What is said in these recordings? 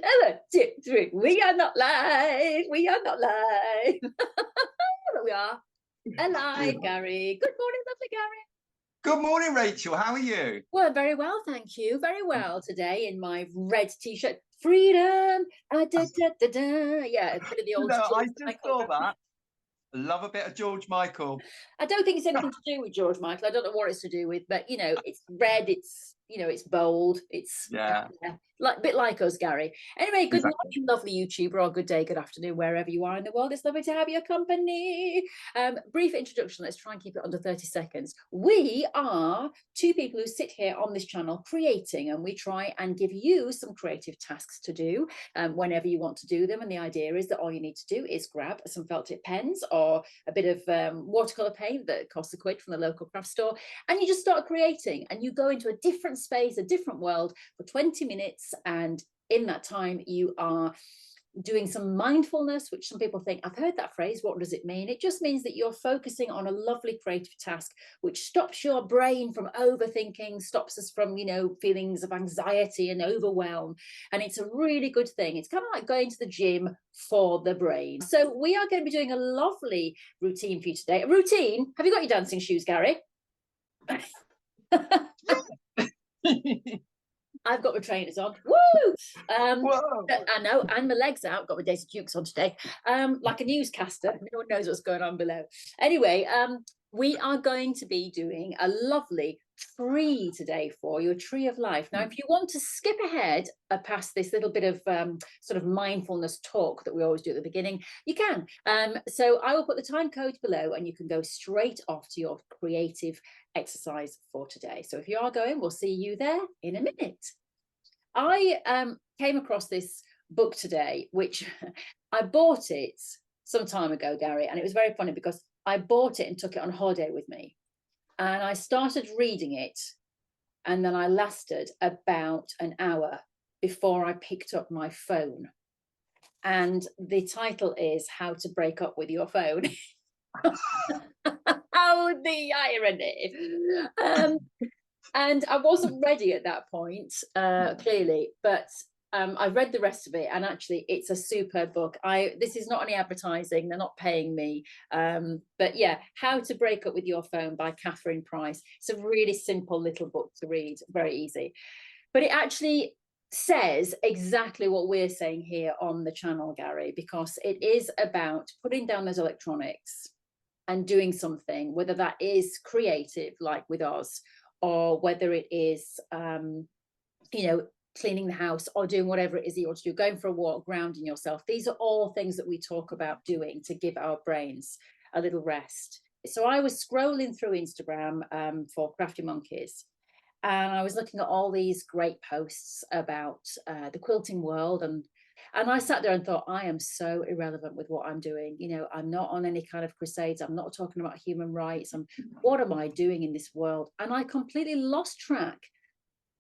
1, 2, 3. We are not live. We are not live. But we are alive, Gary. Good morning, lovely Gary. Good morning, Rachel. How are you? Well, very well, thank you. Very well today in my red t-shirt. Freedom. Da, da, da, da. Yeah, it's a bit of the old. I just saw that. Love a bit of George Michael. I don't think it's anything to do with George Michael. I don't know what it's to do with, but you know, it's red. It's it's bold. It's like a bit like us, Gary. Anyway, good morning, lovely YouTuber, or good day, good afternoon, wherever you are in the world. It's lovely to have your company. Brief introduction. Let's try and keep it under 30 seconds. We are two people who sit here on this channel creating, and we try and give you some creative tasks to do whenever you want to do them. And the idea is that all you need to do is grab some felt tip pens or a bit of watercolor paint that costs £1 from the local craft store, and you just start creating, and you go into a different space, a different world for 20 minutes. And in that time you are doing some mindfulness, which some people think, I've heard that phrase, what does it mean? It just means that you're focusing on a lovely creative task which stops your brain from overthinking, stops us from feelings of anxiety and overwhelm, and it's a really good thing. It's kind of like going to the gym for the brain. So we are going to be doing a lovely routine for you today. A routine? Have you got your dancing shoes, Gary? I've got my trainers on. Woo! I know, and my legs out. Got my Daisy Dukes on today. Like a newscaster. No one knows what's going on below. Anyway, we are going to be doing a lovely tree today for you, a tree of life. Now, if you want to skip ahead past this little bit of sort of mindfulness talk that we always do at the beginning, you can. So I will put the time code below, and you can go straight off to your creative exercise for today. So if you are going, we'll see you there in a minute. I came across this book today, which I bought it some time ago, Gary, and it was very funny because I bought it and took it on holiday with me, and I started reading it, and then I lasted about an hour before I picked up my phone, and the title is How to Break Up With Your Phone. Oh, the irony. And I wasn't ready at that point, clearly, but I read the rest of it, and actually it's a superb book. This is not any advertising, they're not paying me, but yeah, How to Break Up With Your Phone by Catherine Price. It's a really simple little book to read, very easy, but it actually says exactly what we're saying here on the channel, Gary, because it is about putting down those electronics and doing something, whether that is creative like with us, or whether it is cleaning the house, or doing whatever it is that you want to do, going for a walk, grounding yourself. These are all things that we talk about doing to give our brains a little rest. So I was scrolling through Instagram for Crafty Monkeys, and I was looking at all these great posts about the quilting world, and I sat there and thought, I am so irrelevant with what I'm doing. I'm not on any kind of crusades. I'm not talking about human rights. What am I doing in this world? And I completely lost track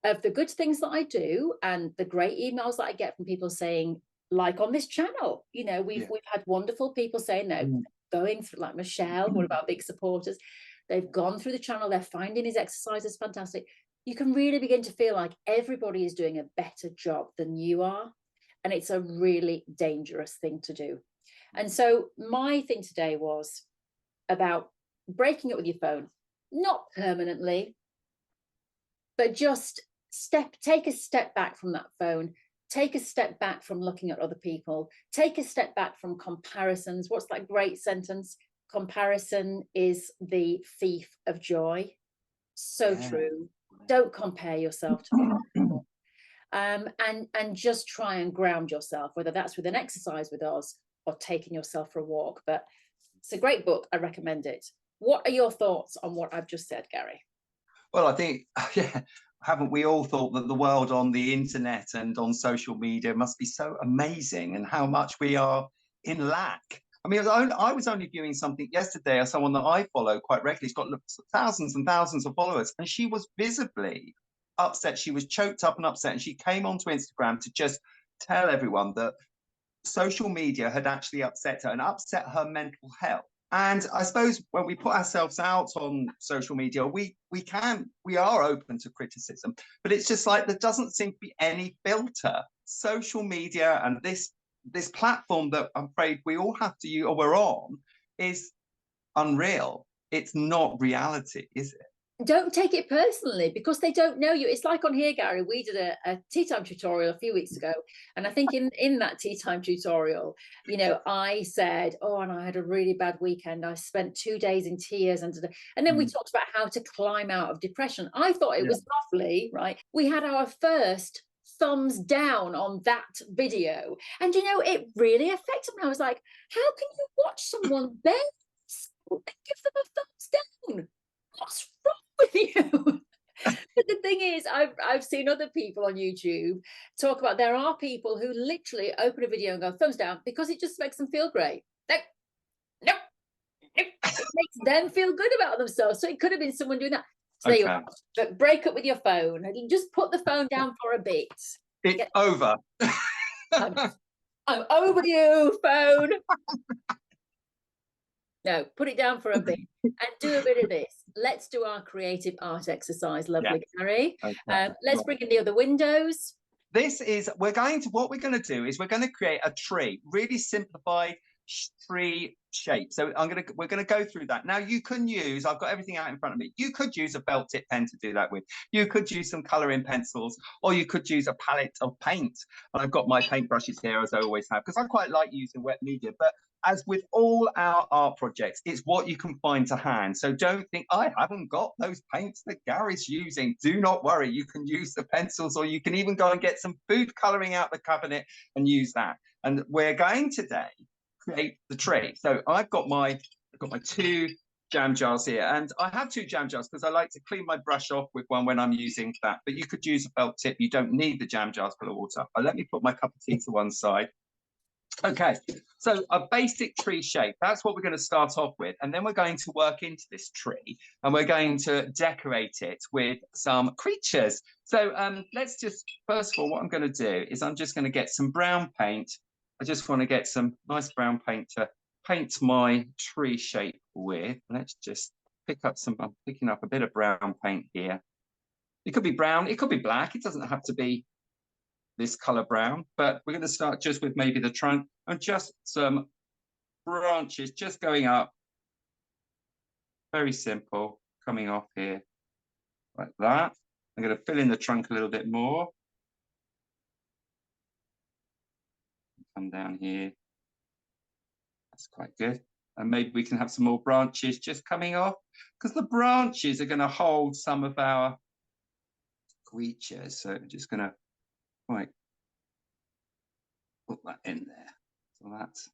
of the good things that I do and the great emails that I get from people saying, like on this channel, we've had wonderful people saying, no, going through, like Michelle, one of our big supporters, they've gone through the channel, they're finding his exercises fantastic. You can really begin to feel like everybody is doing a better job than you are. And it's a really dangerous thing to do. And so my thing today was about breaking it with your phone, not permanently, but just take a step back from that phone, take a step back from looking at other people, take a step back from comparisons. What's that great sentence? Comparison is the thief of joy. So true. Don't compare yourself to other people. And just try and ground yourself, whether that's with an exercise with us or taking yourself for a walk. But it's a great book. I recommend it. What are your thoughts on what I've just said, Gary? Well, I think, haven't we all thought that the world on the internet and on social media must be so amazing, and how much we are in lack? I mean, I was only viewing something yesterday of someone that I follow quite regularly. She's got thousands and thousands of followers, and she was visibly upset. She was choked up and upset, and she came onto Instagram to just tell everyone that social media had actually upset her and upset her mental health. And I suppose when we put ourselves out on social media, we are open to criticism, but it's just like there doesn't seem to be any filter. social media and this platform that I'm afraid we all have to use, or we're on, is unreal. It's not reality, is it? Don't take it personally because they don't know you. It's like on here, Gary, we did a tea time tutorial a few weeks ago, and I think in that tea time tutorial, you know, I said, oh, and I had a really bad weekend. I spent 2 days in tears, and then we talked about how to climb out of depression. I thought it was lovely, right? We had our first thumbs down on that video, and you know, it really affected me. I was like, how can you watch someone beg and give them a thumbs down? What's wrong with you? But the thing is, I've seen other people on YouTube talk about, there are people who literally open a video and go thumbs down because it just makes them feel great. No, it makes them feel good about themselves. So it could have been someone doing that. So there you are. But break up with your phone and just put the phone down for a bit. It's over. I'm over you, phone. No, put it down for a bit and do a bit of this. Let's do our creative art exercise. Lovely, Gary. Let's bring in the other windows. This is, what we're going to do is we're going to create a tree, really simplified tree shape. So we're going to go through that. Now you can use, I've got everything out in front of me. You could use a felt tip pen to do that with. You could use some coloring pencils, or you could use a palette of paint. And I've got my paintbrushes here, as I always have, because I quite like using wet media. But as with all our art projects, it's what you can find to hand. So don't think, I haven't got those paints that Gary's using. Do not worry. You can use the pencils, or you can even go and get some food coloring out the cabinet and use that. And we're going today create the tree. So I've got my 2 jam jars here, and I have 2 jam jars because I like to clean my brush off with one when I'm using that. But you could use a felt tip. You don't need the jam jars for the water. But let me put my cup of tea to one side. Okay, so a basic tree shape, that's what we're going to start off with. And then we're going to work into this tree and we're going to decorate it with some creatures. So let's just, first of all, what I'm going to do is I'm just going to get some brown paint. I just want to get some nice brown paint to paint my tree shape with. Let's just pick up some, I'm picking up a bit of brown paint here. It could be brown, it could be black. It doesn't have to be this color brown, but we're going to start just with maybe the trunk and just some branches just going up. Very simple, coming off here like that. I'm going to fill in the trunk a little bit more. Come down here. That's quite good. And maybe we can have some more branches just coming off, because the branches are going to hold some of our creatures. So I'm just going to put that in there. So that's,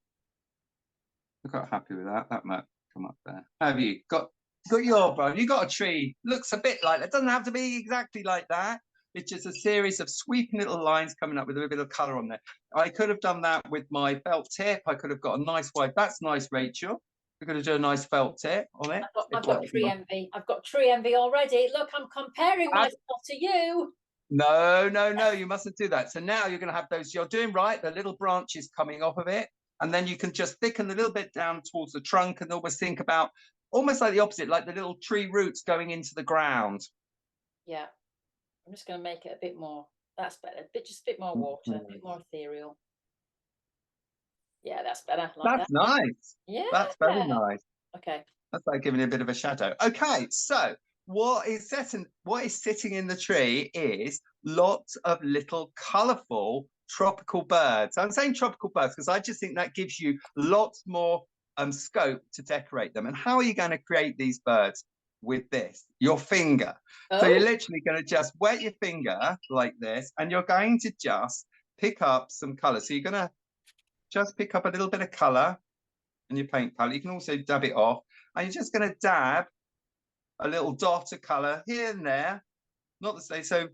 I'm quite happy with that. That might come up there. Have you got your brown? You got a tree. Looks a bit like that. Doesn't have to be exactly like that. It's just a series of sweeping little lines coming up with a bit of color on there. I could have done that with my felt tip. I could have got a nice white. That's nice, Rachel. We're going to do a nice felt tip on it. I've got tree envy. I've got tree envy already. Look, I'm comparing myself to you. No, you mustn't do that. So now you're going to have those, you're doing right, the little branches coming off of it. And then you can just thicken a little bit down towards the trunk and always think about almost like the opposite, like the little tree roots going into the ground. Yeah. I'm just going to make it a bit more, that's better, just a bit more water, a bit more ethereal. Yeah, that's better. That's nice. Yeah. That's very nice. Okay. That's like giving it a bit of a shadow. Okay, so what is sitting in the tree is lots of little colourful tropical birds. I'm saying tropical birds because I just think that gives you lots more scope to decorate them. And how are you going to create these birds? With this, your finger. So you're literally going to just wet your finger like this, and you're going to just pick up some color. So you're going to just pick up a little bit of color in your paint palette. You can also dab it off, and you're just going to dab a little dot of color here and there. Not the same. So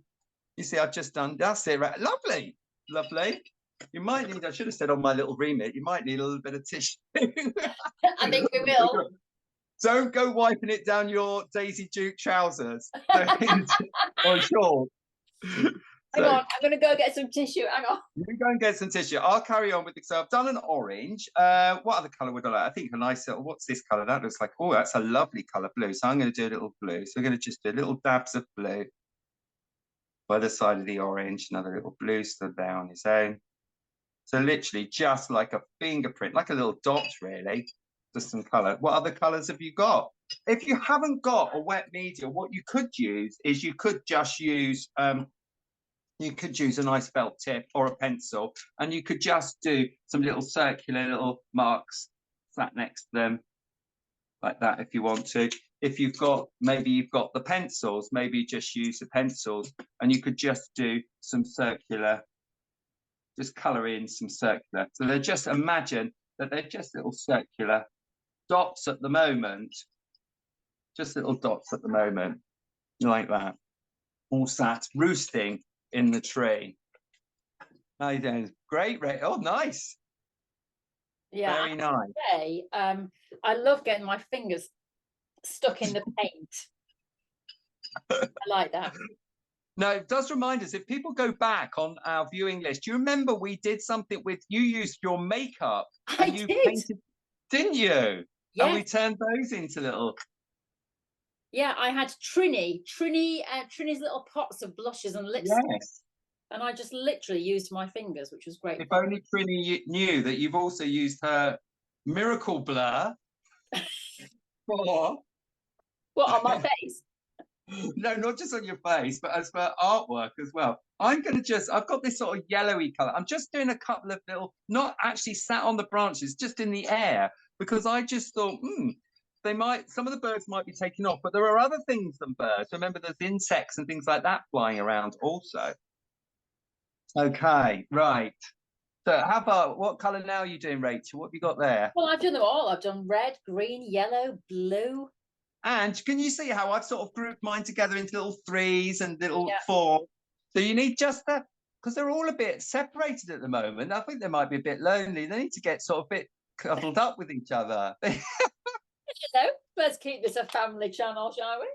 you see, I've just done, that's it, right? Lovely. You might need, I should have said on my little remit, you might need a little bit of tissue. I think we will. Don't go wiping it down your Daisy Duke trousers or shorts. Hang on, I'm going to go get some tissue. Hang on. You can go and get some tissue. I'll carry on with it. So I've done an orange. What other colour would I like? I think a nice little, what's this colour? That looks like, oh, that's a lovely colour, blue. So I'm going to do a little blue. So we're going to just do little dabs of blue by the side of the orange, another little blue stood there on its own. So literally just like a fingerprint, like a little dot really, just some colour. What other colours have you got? If you haven't got a wet media, what you could use is you could just use a nice felt tip or a pencil, and you could just do some little circular little marks sat next to them like that if you want to. If you've got, maybe you've got the pencils, maybe just use the pencils, and you could just do some circular, just colour in some circular. So they're just, imagine that they're just little circular dots at the moment, just little dots at the moment, like that, all sat roosting in the tree. How you doing? Great, Ray. Oh, nice. Yeah, very nice. Say, I love getting my fingers stuck in the paint. I like that. No, it does remind us, if people go back on our viewing list, do you remember we did something with, you used your makeup and you painted, didn't you? Yes. And we turned those into little. Yeah, I had Trini's little pots of blushes and lipstick. Yes. And I just literally used my fingers, which was great. If only Trini knew that you've also used her miracle blur for. What, on my face? No, not just on your face, but as for artwork as well. I'm going to just, I've got this sort of yellowy color. I'm just doing a couple of little, not actually sat on the branches, just in the air, because I just thought, they might, some of the birds might be taking off, but there are other things than birds. Remember, there's insects and things like that flying around also. Okay, right. So how about, what color now are you doing, Rachel? What have you got there? Well, I've done them all. I've done red, green, yellow, blue. And can you see how I've sort of grouped mine together into little threes and little four? So you need just that, because they're all a bit separated at the moment. I think they might be a bit lonely. They need to get sort of a bit cuddled up with each other. Hello, let's keep this a family channel, shall we?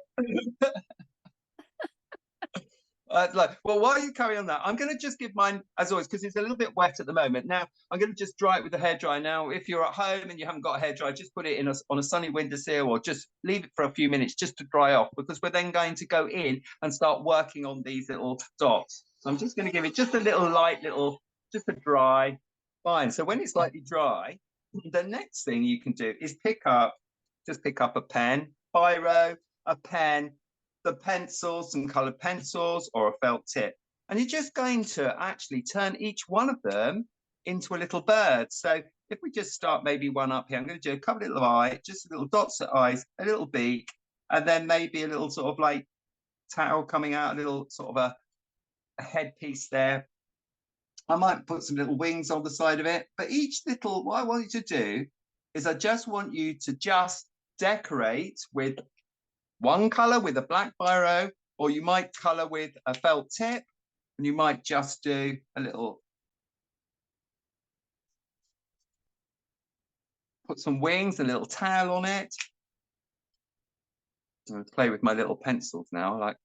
Well, while you carry on that, I'm going to just give mine, as always, because it's a little bit wet at the moment. Now, I'm going to just dry it with a hairdryer. Now, if you're at home and you haven't got a hairdryer, just put it in on a sunny windowsill, or just leave it for a few minutes just to dry off, because we're then going to go in and start working on these little dots. So I'm just going to give it just a little light, just a dry. Fine. So when it's slightly dry, the next thing you can do is pick up a pen, biro, a pen, the pencils, some colored pencils or a felt tip, and you're just going to actually turn each one of them into a little bird. So if we just start maybe one up here, I'm going to do a couple of little eyes, just little dots at eyes, a little beak, and then maybe a little sort of like tail coming out, a little sort of a headpiece there. I might put some little wings on the side of it, but each little, what I want you to do is I just want you to just decorate with one color with a black biro, or you might color with a felt tip, and you might just do a little, put some wings, a little tail on it. I'm going to play with my little pencils now, like.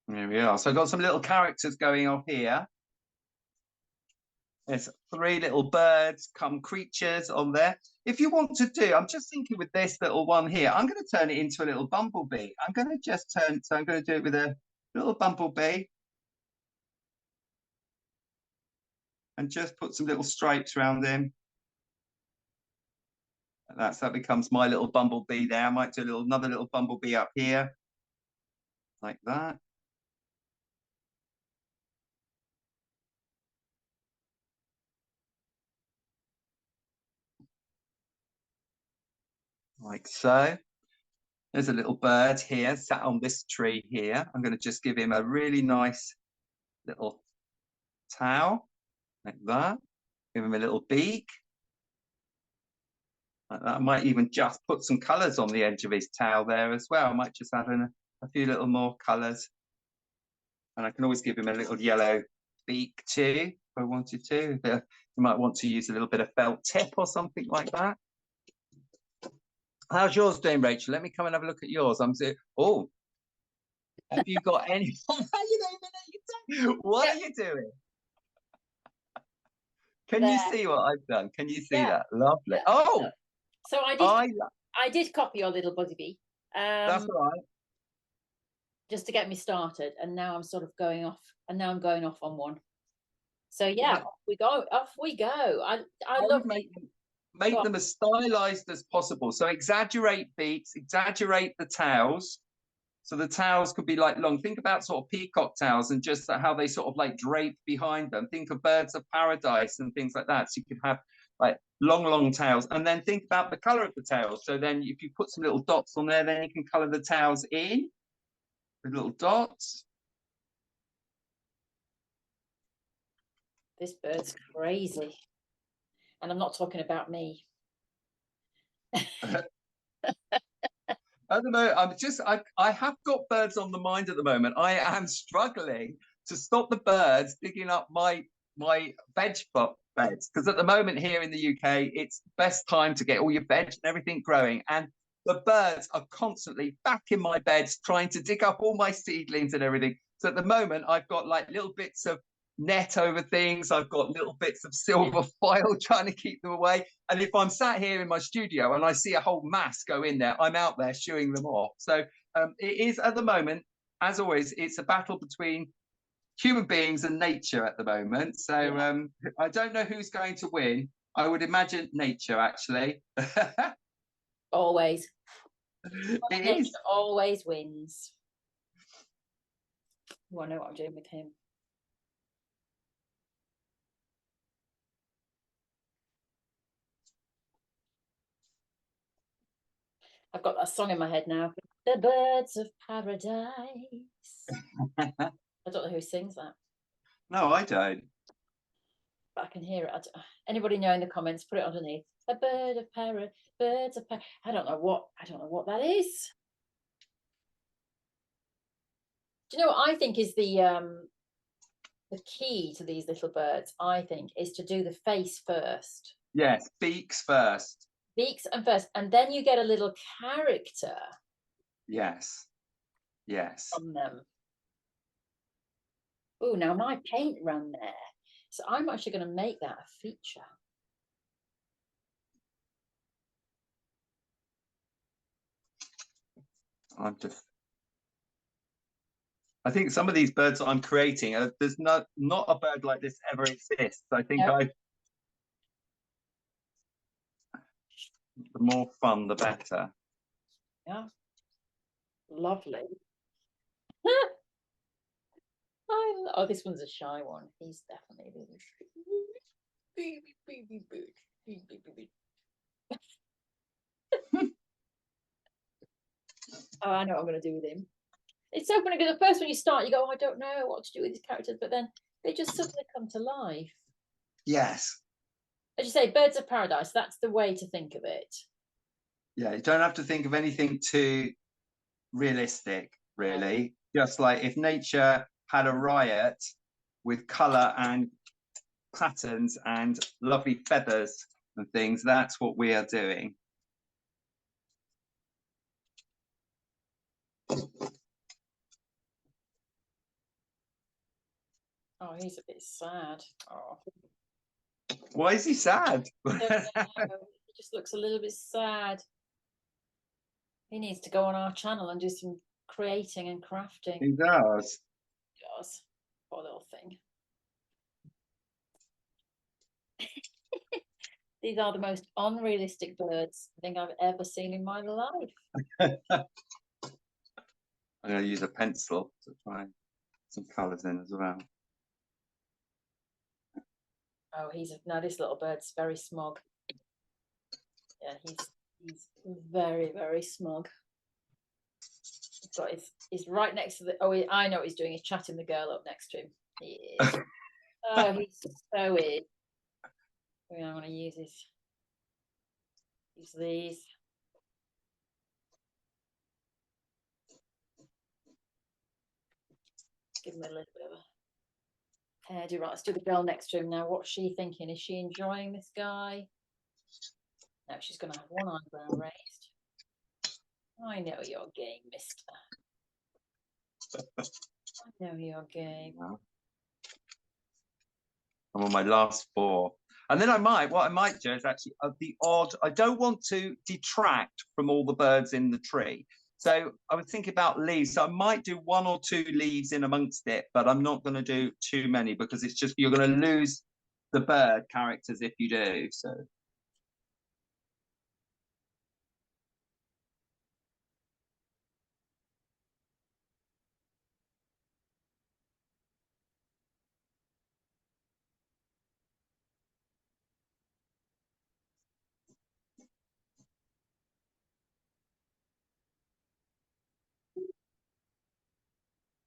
There we are. So I've got some little characters going off here. There's three little birds, come creatures on there. If you want to do, I'm just thinking with this little one here, I'm going to turn it into a little bumblebee. I'm going to just turn, so I'm going to do it with a little bumblebee. And just put some little stripes around him. That becomes my little bumblebee there. I might do another little bumblebee up here, like that. Like so. There's a little bird here, sat on this tree here. I'm going to just give him a really nice little tail, like that. Give him a little beak. Like that. I might even just put some colours on the edge of his tail there as well. I might just add in a few little more colours. And I can always give him a little yellow beak too, if I wanted to. You might want to use a little bit of felt tip or something like that. How's yours doing, Rachel? Let me come and have a look at yours. Oh, have you got any? What are you doing? Can you see what I've done? Can you see that? Lovely. Yeah. Oh, so I did copy your little buddy bee. That's all right. Just to get me started, and now I'm sort of going off, and now I'm going off on one. So yeah, off we go. I love make them as stylized as possible. So exaggerate beaks, exaggerate the tails. So the tails could be like long. Think about sort of peacock tails and just how they sort of like drape behind them. Think of birds of paradise and things like that. So you could have like long tails, and then think about the color of the tails. So then if you put some little dots on there, then you can color the tails in with little dots. This bird's crazy. And I'm not talking about me. At the moment, I have got birds on the mind at the moment. I am struggling to stop the birds digging up my veg beds, because at the moment here in the UK, it's the best time to get all your veg and everything growing. And the birds are constantly back in my beds trying to dig up all my seedlings and everything. So at the moment, I've got like little bits of net over things. I've got little bits of silver foil trying to keep them away. And if I'm sat here in my studio and I see a whole mass go in there, I'm out there shooing them off. So it is at the moment, as always, it's a battle between human beings and nature at the moment. So I don't know who's going to win. I would imagine nature, actually. Always. Nature always wins. Oh, I know what I'm doing with him. I've got that song in my head now. The birds of paradise. I don't know who sings that. No, I don't. But I can hear it. Anybody know in the comments? Put it underneath. A bird of paradise. Birds of paradise. I don't know what that is. Do you know what I think is the key to these little birds? I think is to do the face first. Yes, beaks first. Beaks and first, and then you get a little character. Yes. From them. Oh, now my paint ran there, so I'm actually going to make that a feature. I think some of these birds that I'm creating, there's not a bird like this ever exists. I think the more fun, the better. Yeah. Lovely. Oh, this one's a shy one. He's definitely Oh, I know what I'm going to do with him. It's so funny because the first when you start, you go, oh, I don't know what to do with these characters, but then they just suddenly come to life. Yes. As you say, birds of paradise, that's the way to think of it. Yeah, you don't have to think of anything too realistic, really. Just like if nature had a riot with colour and patterns and lovely feathers and things, that's what we are doing. Oh, he's a bit sad. Oh. Why is he sad? He just looks a little bit sad. He needs to go on our channel and do some creating and crafting. He does. He does. Poor little thing. These are the most unrealistic birds I think I've ever seen in my life. I'm going to use a pencil to try some colours in as well. Oh, now this little bird's very smug. Yeah, he's very, very smug. He's got he's right next to the. Oh, I know what he's doing. He's chatting the girl up next to him. He is. Oh, he's so weird. I'm going to use these. Give him a little bit of a hairdo. Right, let's do the girl next to him now. What's she thinking? Is she enjoying this guy? No, she's going to have one eyebrow raised. I know your game, mister. I know your game. I'm on my last 4. And then what I might do is actually I don't want to detract from all the birds in the tree. So I was thinking about leaves. So I might do 1 or 2 leaves in amongst it, but I'm not going to do too many because it's just, you're going to lose the bird characters if you do. So.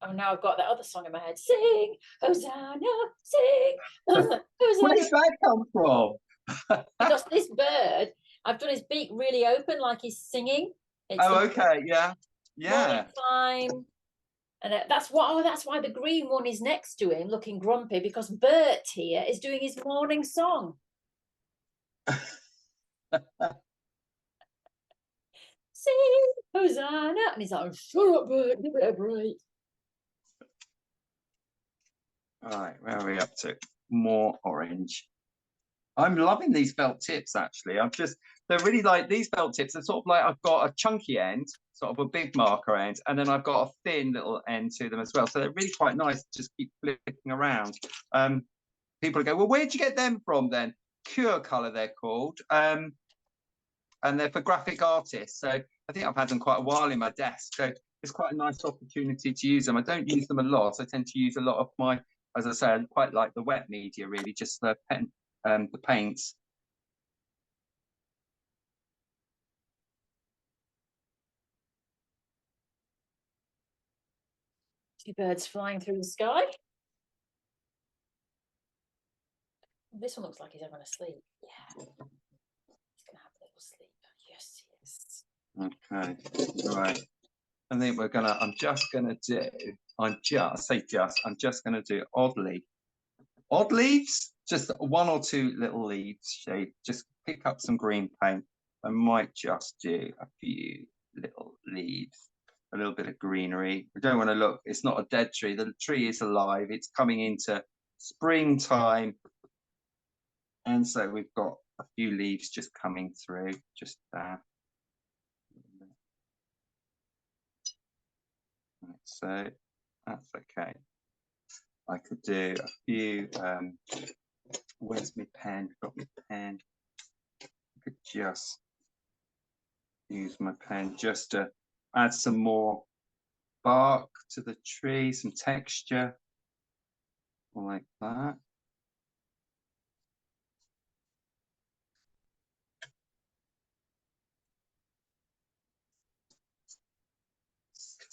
Oh, now I've got that other song in my head. Sing, Hosanna, sing, Hosanna. Where's that come from? Because this bird, I've done his beak really open, like he's singing. It's okay, yeah, morning time, and that's why the green one is next to him, looking grumpy, because Bert here is doing his morning song. Sing, Hosanna, and he's like, "Shut up, Bert, give it a break." All right, where are we up to? More orange. I'm loving these felt tips, actually. They're really like, these felt tips, they're sort of like, I've got a chunky end, sort of a big marker end, and then I've got a thin little end to them as well. So they're really quite nice to just keep flipping around. People go, well, where'd you get them from then? Cure Color, they're called. And they're for graphic artists. So I think I've had them quite a while in my desk. So it's quite a nice opportunity to use them. I don't use them a lot. I tend to use a lot of my, as I say, I quite like the wet media, really, just the pen, the paints. Two birds flying through the sky. This one looks like he's having a sleep. Yeah. He's going to have a little sleep. Yes, yes. Okay, right. I think I'm just gonna do odd leaves, just 1 or 2 little leaves shape. Just pick up some green paint. I might just do a few little leaves, a little bit of greenery. We don't want to look, it's not a dead tree. The tree is alive. It's coming into springtime. And so we've got a few leaves just coming through, just there. So that's okay. I could do a few, where's my pen? Got my pen. I could just use my pen just to add some more bark to the tree, some texture, like that.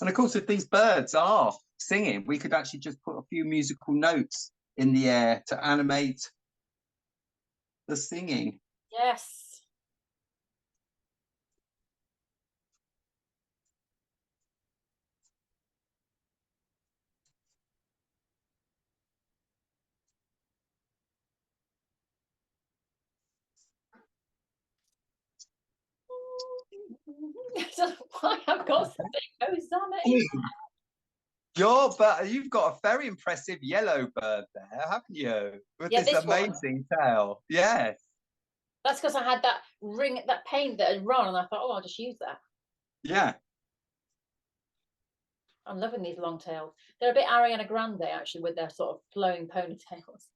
And of course, if these birds are singing, we could actually just put a few musical notes in the air to animate the singing. Yes. Why I've got something Hosanna. You've got a very impressive yellow bird there, haven't you? With this amazing tail. Yes. That's because I had that paint that had run, and I thought, oh, I'll just use that. Yeah. I'm loving these long tails. They're a bit Ariana Grande, actually, with their sort of flowing ponytails.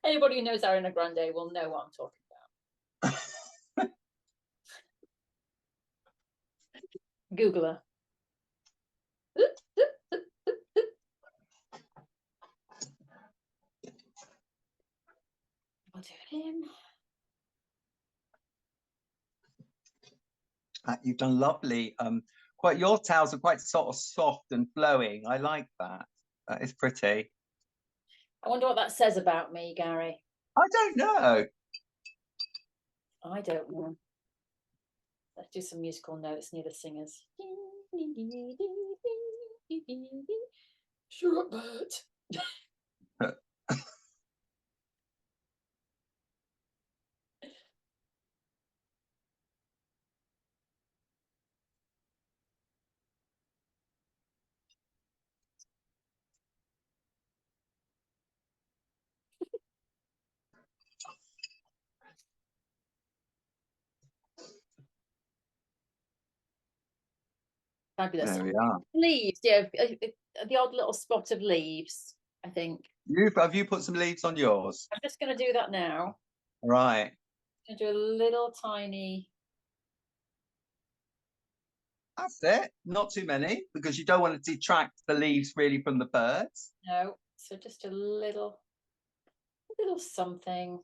Anybody who knows Ariana Grande will know what I'm talking about. Google her. We'll do him. You've done lovely. Quite, your tails are quite sort of soft and flowing. I like that. That is pretty. I wonder what that says about me, Gary. I don't know. I don't know. Let's do some musical notes near the singers. Shut up, Bert. Fabulous. There we are. Leaves, yeah, the odd little spot of leaves, I think. Have you put some leaves on yours? I'm just going to do that now. Right. I'm going to do a little tiny. That's it. Not too many, because you don't want to detract the leaves really from the birds. No, so just a little something.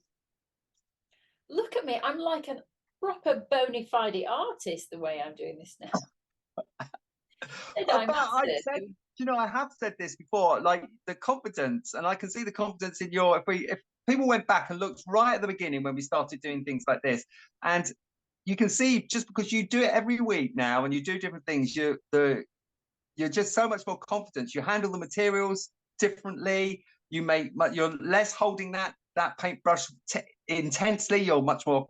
Look at me, I'm like a proper bona fide artist the way I'm doing this now. I have said this before, like the confidence, and I can see the confidence in your, if people went back and looked right at the beginning when we started doing things like this, and you can see just because you do it every week now and you do different things, you're just so much more confident. You handle the materials differently. You're less holding that paintbrush intensely. You're much more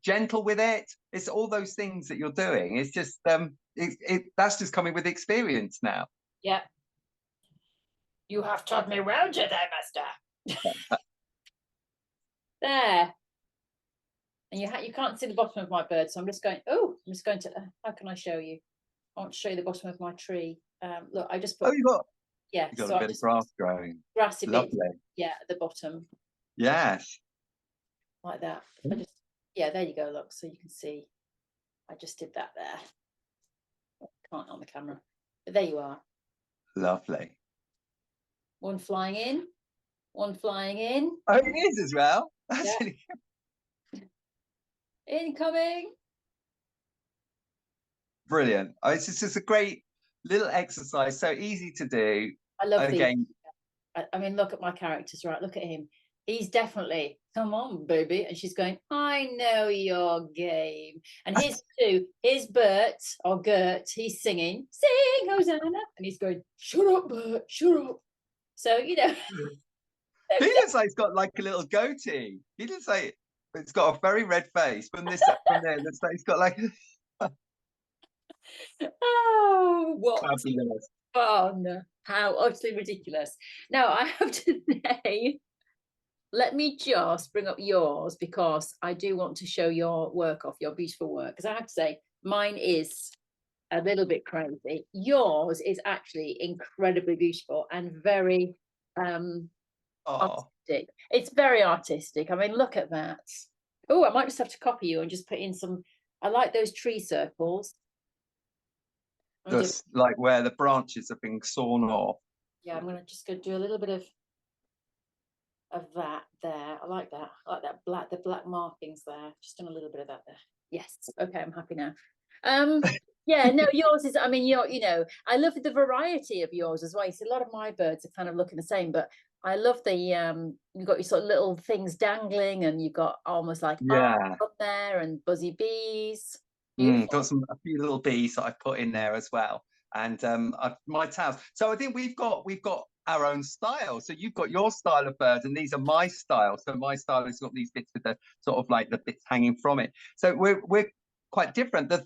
gentle with it. It's all those things that you're doing. It's just that's just coming with experience now. Yeah. You have taught me well, Jedi Master. There. And you can't see the bottom of my bird, so I'm just going, to, how can I show you? I want to show you the bottom of my tree. Look, I just put, you got so a bit of grass growing. Grassy Lovely. bit, yeah, at the bottom. Yes. Like that. There you go, look, so you can see. I just did that there. Can't on the camera. But there you are. Lovely. One flying in, one flying in. Oh, it is as well. That's really incoming. Brilliant. It's just a great little exercise, so easy to do. I love these. I mean, look at my characters, right? Look at him. He's definitely, come on, baby. And she's going, I know your game. And here's Bert, or Gert, he's singing, sing, Hosanna. And he's going, shut up, Bert, shut up. So, He looks like he's got like a little goatee. He looks like it's got a very red face. From there, looks like he's got like oh, what fabulous fun. How utterly ridiculous. Now, I have to say, let me just bring up yours, because I do want to show your work off, your beautiful work. Because I have to say, mine is a little bit crazy. Yours is actually incredibly beautiful and very artistic. It's very artistic. I mean, look at that. Oh, I might just have to copy you and just put in some. I like those tree circles. Just like where the branches have been sawn off. Yeah, I'm gonna do a little bit of that there. I like that. I like that the black markings there. Just done a little bit of that there. Yes. Okay, I'm happy now. Yeah, no, yours is, I mean, I love the variety of yours as well. You see, a lot of my birds are kind of looking the same, but I love the you've got your sort of little things dangling, and you've got almost like up there, and buzzy bees. Got a few little bees that I put in there as well, and my tails. So I think we've got our own style. So you've got your style of bird, and these are my style. So my style has got these bits with the sort of like the bits hanging from it. So we're quite different. The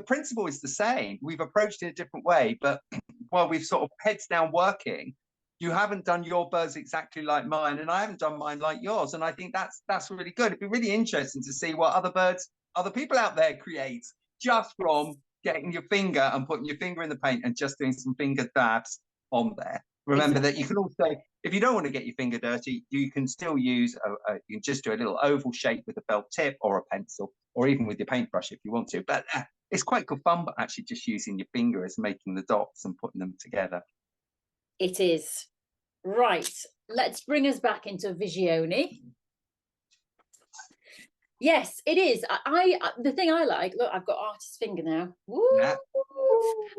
principle is the same. We've approached it a different way, but while we've sort of heads down working, you haven't done your birds exactly like mine, and I haven't done mine like yours. And I think that's really good. It'd be really interesting to see what other people out there create just from getting your finger and putting your finger in the paint and just doing some finger dabs on there. Remember that you can also, if you don't want to get your finger dirty, you can still use you can just do a little oval shape with a felt tip or a pencil, or even with your paintbrush if you want to. But it's quite good fun, but actually just using your finger as making the dots and putting them together. It is. Right, let's bring us back into Visione. Yes, it is. The thing I like, look, I've got artist's finger now. Woo! Yeah.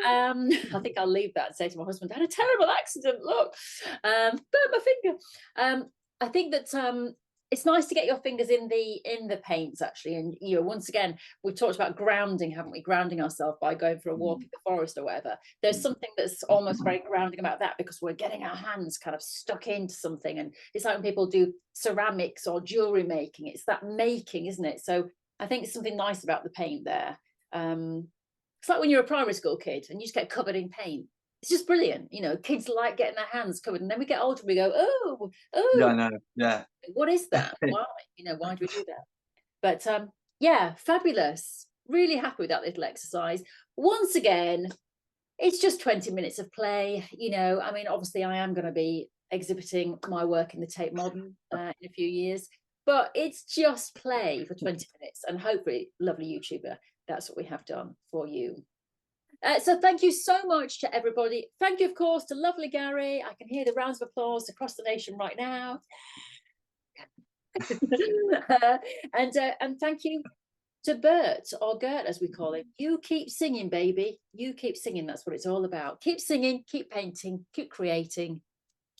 I think I'll leave that and say to my husband, I had a terrible accident, look, burnt my finger. I think that it's nice to get your fingers in the paints, actually. And once again, we've talked about grounding, haven't we? Grounding ourselves by going for a walk in the forest or whatever. There's something that's almost very grounding about that, because we're getting our hands kind of stuck into something. And it's like when people do ceramics or jewelry making, it's that making, isn't it? So I think it's something nice about the paint there. It's like when you're a primary school kid and you just get covered in paint. It's just brilliant. Kids like getting their hands covered, and then we get older and we go, oh. Yeah, I know. Yeah. What is that? Why? Why do we do that? But yeah, fabulous. Really happy with that little exercise. once again, it's just 20 minutes of play. You know, I mean, obviously I am going to be exhibiting my work in the Tate Modern in a few years, but it's just play for 20 minutes, and hopefully, lovely YouTuber, that's what we have done for you. So thank you so much to everybody. Thank you, of course, to lovely Gary. I can hear the rounds of applause across the nation right now. And thank you to Bert, or Gert as we call him. You keep singing, baby. You keep singing. That's what it's all about. Keep singing, keep painting, keep creating,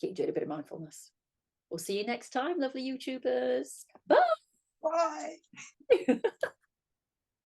keep doing a bit of mindfulness. We'll see you next time, lovely YouTubers. Bye. Bye.